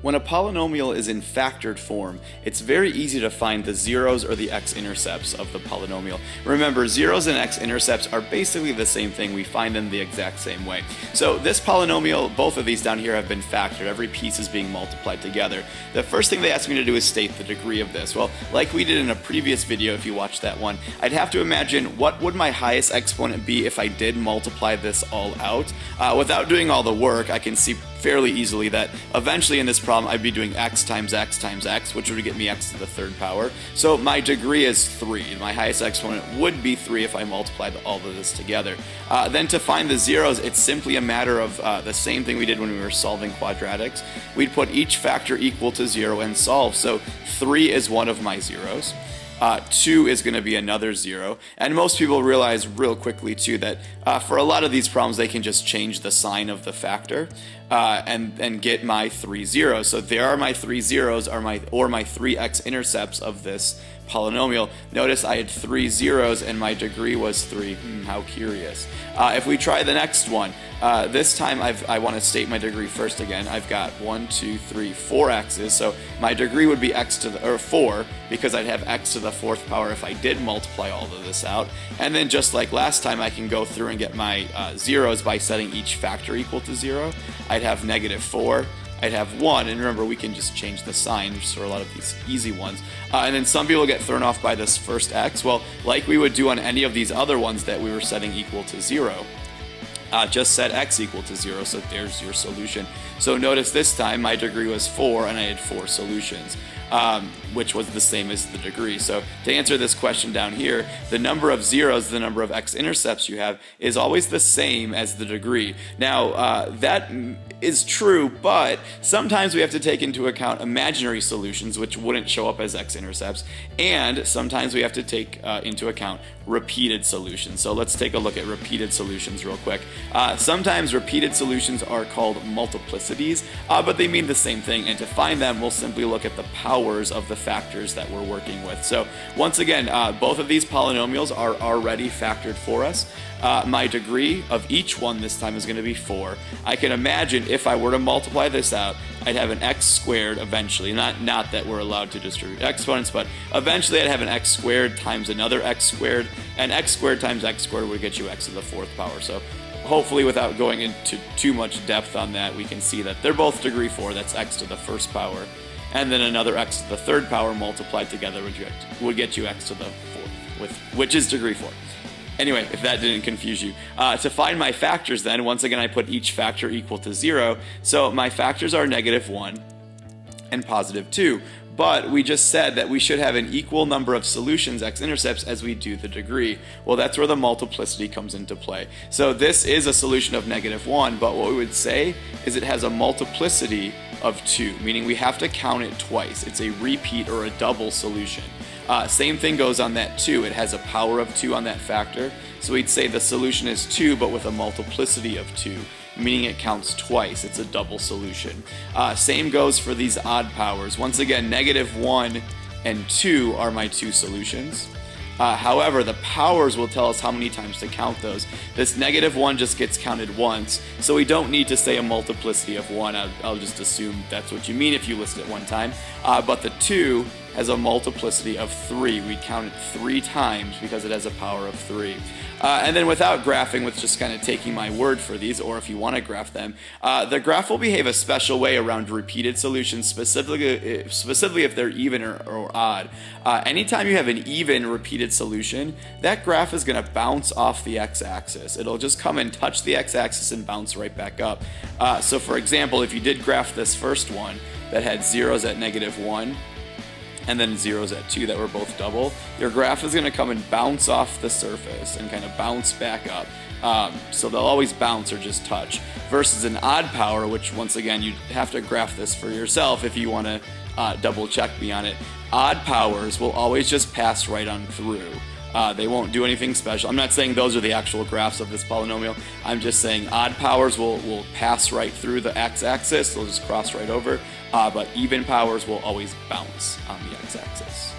When a polynomial is in factored form, it's very easy to find the zeros or the x-intercepts of the polynomial. Remember, zeros and x-intercepts are basically the same thing. We find them the exact same way. So this polynomial, both of these down here have been factored. Every piece is being multiplied together. The first thing they asked me to do is state the degree of this. Well, like we did in a previous video, if you watched that one, I'd have to imagine what would my highest exponent be if I did multiply this all out. Without doing all the work, I can see fairly easily that eventually in this problem I'd be doing x times x times x, which would get me x to the third power. So my degree is 3. My highest exponent would be 3 if I multiplied all of this together. Then to find the zeros, it's simply a matter of the same thing we did when we were solving quadratics. We'd put each factor equal to 0 and solve. So 3 is one of my zeros. 2 is going to be another 0. And most people realize real quickly too that for a lot of these problems they can just change the sign of the factor and get my 3 zeros. So there are my 3 zeros or my 3 x-intercepts of this polynomial. Notice I had 3 zeros and my degree was 3. How curious. If we try the next one, this time I want to state my degree first again. I've got 1, 2, 3, 4 x's, so my degree would be x to the 4 because I'd have x to the 4th power if I did multiply all of this out. And then just like last time, I can go through and get my zeros by setting each factor equal to 0. I'd have -4. I'd have 1, and remember we can just change the sign just for a lot of these easy ones. And then some people get thrown off by this first x. Well, like we would do on any of these other ones that we were setting equal to 0. Just set x equal to 0, so there's your solution. So notice this time my degree was 4 and I had 4 solutions, which was the same as the degree. So to answer this question down here, the number of zeros, the number of x-intercepts you have, is always the same as the degree. Now, that is true, but sometimes we have to take into account imaginary solutions, which wouldn't show up as x-intercepts, and sometimes we have to take into account repeated solutions. So let's take a look at repeated solutions real quick. Sometimes repeated solutions are called multiplicities, but they mean the same thing, and to find them, we'll simply look at the powers of the factors that we're working with. So once again, both of these polynomials are already factored for us. My degree of each one this time is going to be 4. I can imagine if I were to multiply this out, I'd have an x squared eventually. Not that we're allowed to distribute exponents, but eventually I'd have an x squared times another x squared, and x squared times x squared would get you x to the 4th power. So hopefully without going into too much depth on that, we can see that they're both degree 4. That's x to the 1st power. And then another x to the 3rd power multiplied together would get you x to the 4th, which is degree 4. Anyway, if that didn't confuse you. To find my factors then, once again I put each factor equal to 0. So my factors are -1 and +2. But we just said that we should have an equal number of solutions, x-intercepts, as we do the degree. Well, that's where the multiplicity comes into play. So this is a solution of -1, but what we would say is it has a multiplicity of 2, meaning we have to count it twice. It's a repeat or a double solution. Same thing goes on that 2. It has a power of 2 on that factor. So we'd say the solution is 2, but with a multiplicity of 2, meaning it counts twice. It's a double solution. Same goes for these odd powers. Once again, -1 and 2 are my 2 solutions. However, the powers will tell us how many times to count those. This -1 just gets counted once, so we don't need to say a multiplicity of 1. I'll just assume that's what you mean if you list it one time. But the 2 has a multiplicity of 3. We count it 3 times because it has a power of 3. And then without graphing, with just kind of taking my word for these, or if you want to graph them, the graph will behave a special way around repeated solutions, specifically if they're even or odd. Anytime you have an even repeated solution, that graph is going to bounce off the x-axis. It'll just come and touch the x-axis and bounce right back up. So for example, if you did graph this first one that had zeros at -1, and then zeros at 2 that were both double, your graph is going to come and bounce off the surface and kind of bounce back up. So they'll always bounce or just touch. Versus an odd power, which once again, you'd have to graph this for yourself if you want to double check me on it. Odd powers will always just pass right on through. They won't do anything special. I'm not saying those are the actual graphs of this polynomial. I'm just saying odd powers will pass right through the x-axis. They'll just cross right over. But even powers will always bounce on the x-axis.